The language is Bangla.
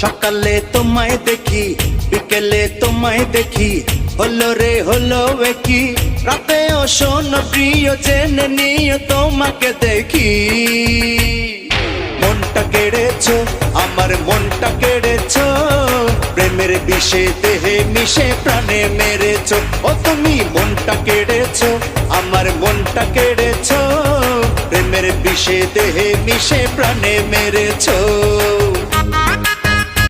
সকালে তোমায় দেখি বিকেলে তোমায় দেখি হলো রে হলো কি রাতেও শোনো প্রিয় জেনে নিও তোমাকে দেখি মনটা কেড়েছো আমার মনটা কেড়েছো প্রেমের বিষে দেহে মিশে প্রাণে মেরেছো ও তুমি মনটা কেড়েছো আমার মনটা কেড়েছো প্রেমের বিষে দেহে মিশে প্রাণে মেরেছো